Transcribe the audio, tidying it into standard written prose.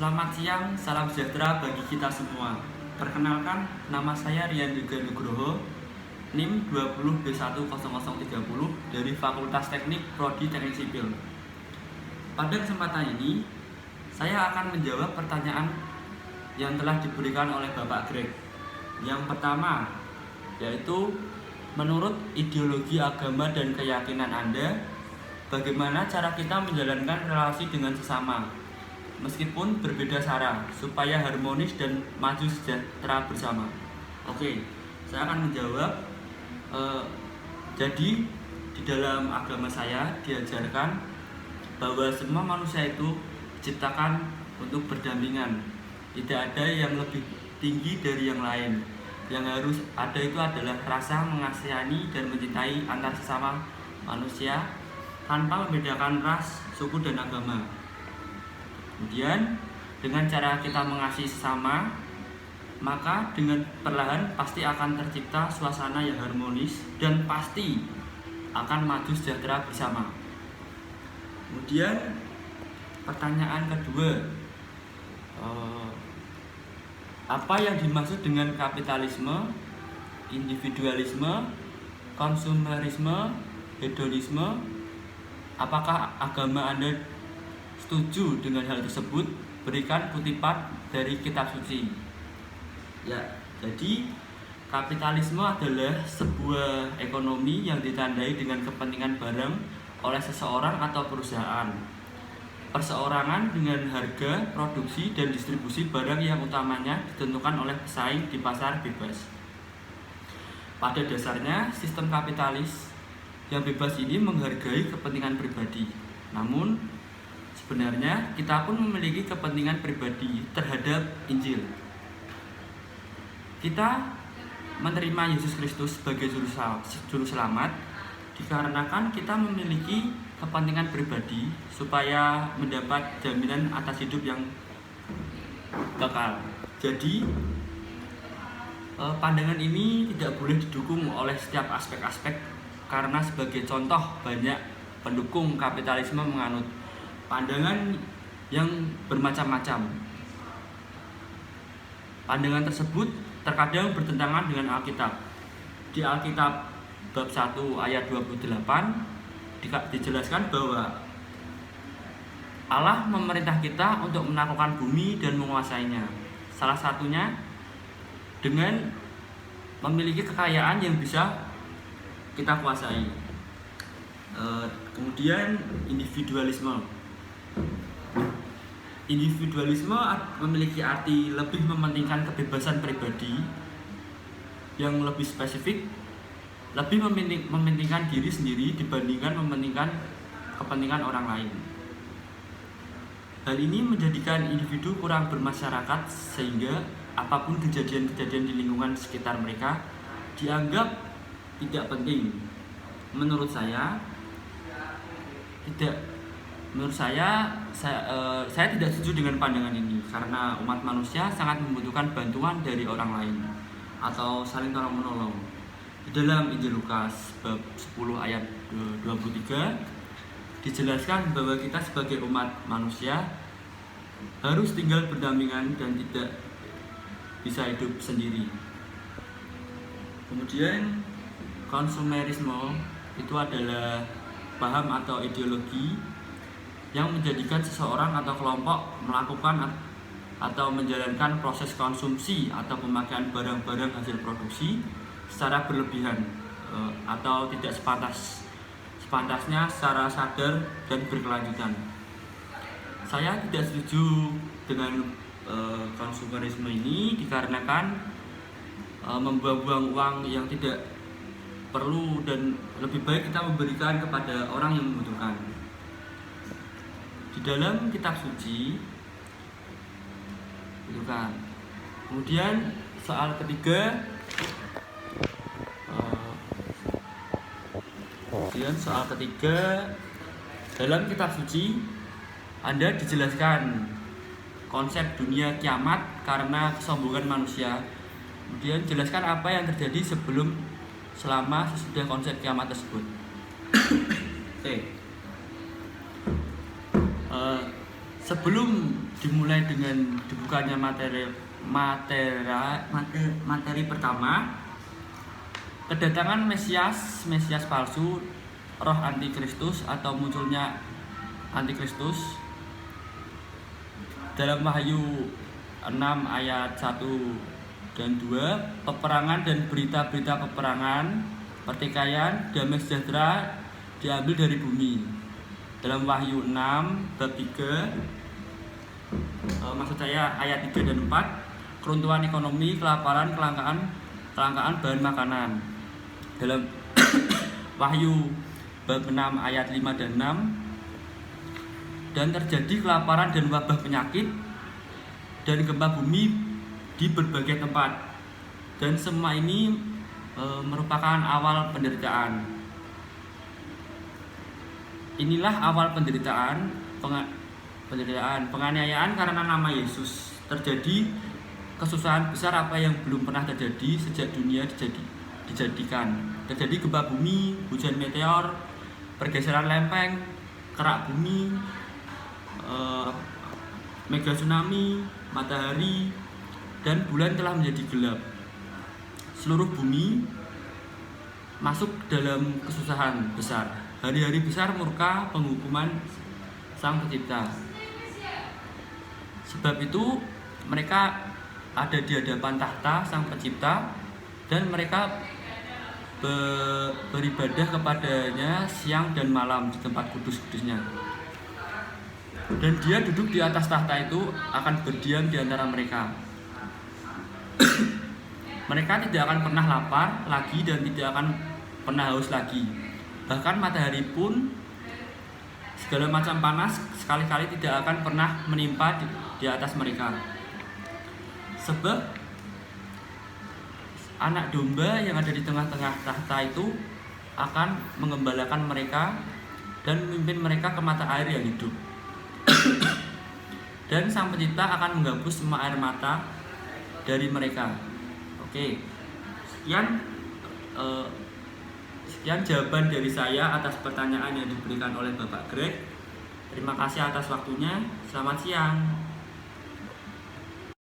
Selamat siang, salam sejahtera bagi kita semua. Perkenalkan, nama saya Rian Yoga Nugroho, NIM 20B10030 dari Fakultas Teknik Prodi Teknik Sipil. Pada kesempatan ini, saya akan menjawab pertanyaan yang telah diberikan oleh Bapak Greg. Yang pertama, yaitu menurut ideologi agama dan keyakinan Anda, bagaimana cara kita menjalankan relasi dengan sesama, meskipun berbeda sara, supaya harmonis dan maju sejahtera bersama? Oke, saya akan menjawab. Jadi di dalam agama saya diajarkan bahwa semua manusia itu diciptakan untuk berdampingan. Tidak ada yang lebih tinggi dari yang lain. Yang harus ada itu adalah rasa mengasihani dan mencintai antar sesama manusia tanpa membedakan ras, suku, dan agama. Kemudian dengan cara kita mengasihi sesama, maka dengan perlahan pasti akan tercipta suasana yang harmonis dan pasti akan maju sejahtera bersama. Kemudian pertanyaan kedua, apa yang dimaksud dengan kapitalisme, individualisme, konsumerisme, hedonisme? Apakah agama Anda setuju dengan hal tersebut? Berikan kutipan dari kitab suci. Ya, jadi kapitalisme adalah sebuah ekonomi yang ditandai dengan kepentingan bareng oleh seseorang atau perusahaan. Perseorangan dengan harga, produksi, dan distribusi barang yang utamanya ditentukan oleh pesaing di pasar bebas. Pada dasarnya, sistem kapitalis yang bebas ini menghargai kepentingan pribadi. Namun, sebenarnya kita pun memiliki kepentingan pribadi terhadap Injil. Kita menerima Yesus Kristus sebagai juru selamat dikarenakan kita memiliki kepentingan pribadi supaya mendapat jaminan atas hidup yang kekal. Jadi, pandangan ini tidak boleh didukung oleh setiap aspek-aspek, karena sebagai contoh banyak pendukung kapitalisme menganut pandangan yang bermacam-macam. Pandangan tersebut terkadang bertentangan dengan Alkitab. Di Alkitab bab 1 ayat 28 dijelaskan bahwa Allah memerintah kita untuk menaklukkan bumi dan menguasainya. Salah satunya dengan memiliki kekayaan yang bisa kita kuasai. Kemudian individualisme. Individualisme memiliki arti lebih mementingkan kebebasan pribadi, yang lebih spesifik, lebih mementingkan diri sendiri dibandingkan mementingkan kepentingan orang lain. Hal ini menjadikan individu kurang bermasyarakat, sehingga apapun kejadian-kejadian di lingkungan sekitar mereka dianggap tidak penting. Menurut saya tidak setuju dengan pandangan ini, karena umat manusia sangat membutuhkan bantuan dari orang lain atau saling tolong menolong. Di dalam Injil Lukas bab 10 ayat 23 dijelaskan bahwa kita sebagai umat manusia harus tinggal berdampingan dan tidak bisa hidup sendiri. Kemudian konsumerisme itu adalah paham atau ideologi yang menjadikan seseorang atau kelompok melakukan atau menjalankan proses konsumsi atau pemakaian barang-barang hasil produksi secara berlebihan atau tidak sepantasnya secara sadar dan berkelanjutan. Saya tidak setuju dengan konsumerisme ini dikarenakan membuang-buang uang yang tidak perlu, dan lebih baik kita memberikan kepada orang yang membutuhkan. Di dalam kitab suci itu kan. Kemudian soal ketiga, dalam kitab suci Anda dijelaskan konsep dunia kiamat karena kesombongan manusia. Kemudian jelaskan apa yang terjadi sebelum, selama, sesudah konsep kiamat tersebut. Sebelum dimulai dengan dibukanya materi pertama, kedatangan Mesias palsu, roh antikristus atau munculnya antikristus. Dalam Wahyu 6 ayat 1 dan 2, peperangan dan berita-berita peperangan, pertikaian, damai sejahtera diambil dari bumi. Dalam Wahyu 6 bab 3, maksud saya ayat 3 dan 4, keruntuhan ekonomi, kelaparan, kelangkaan bahan makanan. Dalam Wahyu bab 6 ayat 5 dan 6, dan terjadi kelaparan dan wabah penyakit dan gempa bumi di berbagai tempat, dan semua ini merupakan awal penderitaan. Inilah awal penderitaan, penganiayaan karena nama Yesus. Terjadi kesusahan besar apa yang belum pernah terjadi sejak dunia dijadikan. Terjadi gempa bumi, hujan meteor, pergeseran lempeng, kerak bumi, mega tsunami, matahari dan bulan telah menjadi gelap. Seluruh bumi masuk dalam kesusahan besar. Hari-hari besar murka penghukuman Sang Pencipta. Sebab itu mereka ada di hadapan tahta Sang Pencipta, dan mereka beribadah kepadanya siang dan malam di tempat kudus-kudusnya. Dan Dia duduk di atas tahta itu akan berdiam di antara mereka. Mereka tidak akan pernah lapar lagi dan tidak akan pernah haus lagi. Bahkan matahari pun segala macam panas sekali-kali tidak akan pernah menimpa di atas mereka. Sebab anak domba yang ada di tengah-tengah tahta itu akan mengembalakan mereka dan memimpin mereka ke mata air yang hidup. Dan Sang Pencipta akan menghapus semua air mata dari mereka. Oke, sekian jawaban dari saya atas pertanyaan yang diberikan oleh Bapak Greg. Terima kasih atas waktunya. Selamat siang.